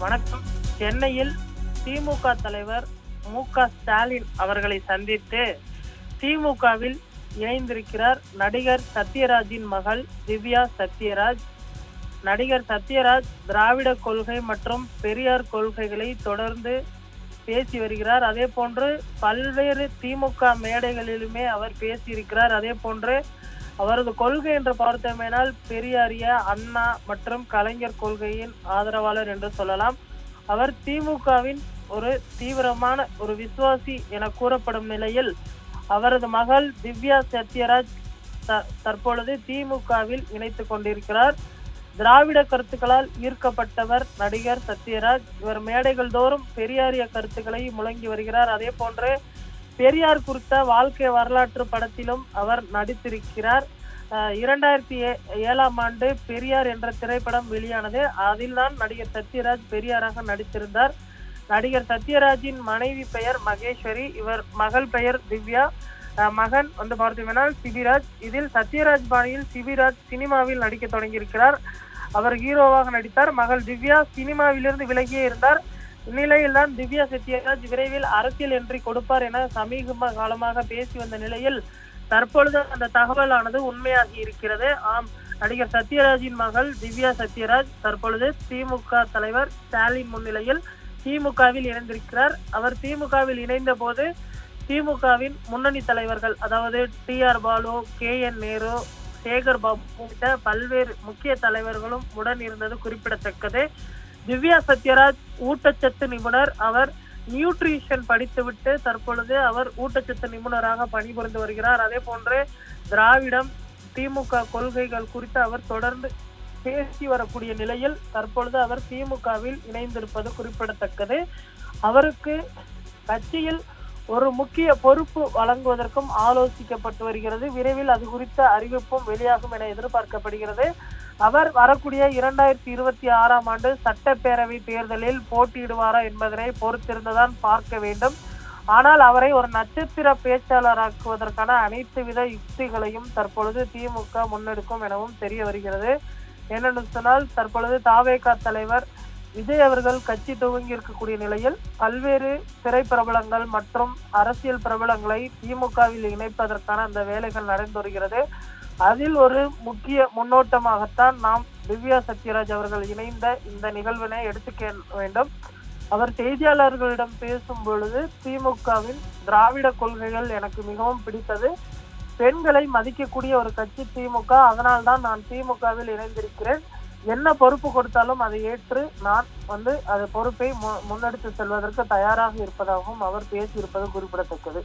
வணக்கம். சென்னையில் திமுக தலைவர் மு.க.ஸ்டாலின் அவர்களை சந்தித்து திமுகவில் இணைந்திருக்கிறார் நடிகர் சத்யராஜின் மகள் திவ்யா சத்யராஜ். நடிகர் சத்யராஜ் திராவிட கொள்கை மற்றும் பெரியார் கொள்கைகளை தொடர்ந்து பேசி வருகிறார். அதே போன்று பல்வேறு திமுக மேடைகளிலுமே அவர் பேசியிருக்கிறார். அதே போன்று அவரது கொள்கை என்று பார்த்தோமேனால் பெரியாரிய, அண்ணா மற்றும் கலைஞர் கொள்கையின் ஆதரவாளர் என்று சொல்லலாம். அவர் திமுகவின் ஒரு தீவிரமான ஒரு விசுவாசி என கூறப்படும் நிலையில் அவரது மகள் திவ்யா சத்யராஜ் தற்பொழுது திமுகவில் இணைத்துக் கொண்டிருக்கிறார். திராவிட கருத்துக்களால் ஈர்க்கப்பட்டவர் நடிகர் சத்யராஜ். இவர் மேடைகள் தோறும் பெரியாரிய கருத்துக்களை முழங்கி வருகிறார். அதே போன்று பெரியார் குறித்த வாழ்க்கை வரலாற்று படத்திலும் அவர் நடித்திருக்கிறார். 2007ஆம் ஆண்டு பெரியார் என்ற திரைப்படம் வெளியானது. அதில் தான் நடிகர் சத்யராஜ் பெரியாராக நடித்திருந்தார். நடிகர் சத்யராஜின் மனைவி பெயர் மகேஸ்வரி, இவர் மகள் பெயர் திவ்யா, மகன் பார்த்தீங்கன்னா சிபிராஜ். இதில் சத்யராஜ் பாணியில் சிபிராஜ் சினிமாவில் நடிக்க தொடங்கியிருக்கிறார். அவர் ஹீரோவாக நடித்தார். மகள் திவ்யா சினிமாவிலிருந்து விலகியே இருந்தார். இந்நிலையில் தான் திவ்யா சத்யராஜ் விரைவில் அரசியல் என்ட்ரி கொடுப்பார் என சமீப காலமாக பேசி வந்த நிலையில் தற்பொழுது அந்த தகவலானது உண்மையாகி இருக்கிறது. ஆம், நடிகர் சத்யராஜின் மகள் திவ்யா சத்யராஜ் தற்பொழுது திமுக தலைவர் ஸ்டாலின் முன்னிலையில் திமுகவில் இணைந்திருக்கிறார். அவர் திமுகவில் இணைந்த போது திமுகவின் முன்னணி தலைவர்கள், அதாவது டி.ஆர். பாலு, கே.என். நேரு, சேகர் பாபு உள்ளிட்ட பல்வேறு முக்கிய தலைவர்களும் உடன் இருந்தது குறிப்பிடத்தக்கது. திவ்யா சத்யராஜ் ஊட்டச்சத்து நிபுணர். அவர் நியூட்ரிஷன் படித்துவிட்டு தற்பொழுது அவர் ஊட்டச்சத்து நிபுணராக பணிபுரிந்து வருகிறார். அதே போன்று திராவிடம், திமுக கொள்கைகள் குறித்து அவர் தொடர்ந்து பேசி வரக்கூடிய நிலையில் தற்பொழுது அவர் திமுகவில் இணைந்திருப்பது குறிப்பிடத்தக்கது. அவருக்கு கட்சியில் ஒரு முக்கிய பொறுப்பு வழங்குவதற்கும் ஆலோசிக்கப்பட்டு வருகிறது. விரைவில் அது குறித்த அறிவிப்பும் வெளியாகும் என எதிர்பார்க்கப்படுகிறது. அவர் வரக்கூடிய 2026ஆம் ஆண்டு சட்டப்பேரவை தேர்தலில் போட்டியிடுவாரா என்பதனை பொறுத்திருந்துதான் பார்க்க வேண்டும். ஆனால் அவரை ஒரு நட்சத்திர பேச்சாளராக்குவதற்கான அனைத்து வித யுக்திகளையும் தற்பொழுது திமுக முன்னெடுக்கும் எனவும் தெரிய வருகிறது. என்னென்னு சொன்னால் தற்பொழுது தாவேகா தலைவர் விஜய் அவர்கள் கட்சி துவங்கி இருக்கக்கூடிய நிலையில் பல்வேறு திரைப்பிரபலங்கள் மற்றும் அரசியல் பிரபலங்களை திமுகவில் இணைப்பதற்கான அந்த வேலைகள் நடந்து வருகிறது. அதில் ஒரு முக்கிய முன்னோட்டமாகத்தான் நாம் திவ்யா சத்யராஜ் அவர்கள் இணைந்த இந்த நிகழ்வினை எடுத்துக்க வேண்டும். அவர் செய்தியாளர்களிடம் பேசும் பொழுது திமுகவின் திராவிட கொள்கைகள் எனக்கு மிகவும் பிடித்தது. பெண்களை மதிக்கக்கூடிய ஒரு கட்சி திமுக. அதனால்தான் நான் திமுகவில் இணைந்திருக்கிறேன். என்ன பொறுப்பு கொடுத்தாலும் அதை ஏற்று நான் அது பொறுப்பை முன்னெடுத்து செல்வதற்கு தயாராக இருப்பதாகவும் அவர் பேசியிருப்பது குறிப்பிடத்தக்கது.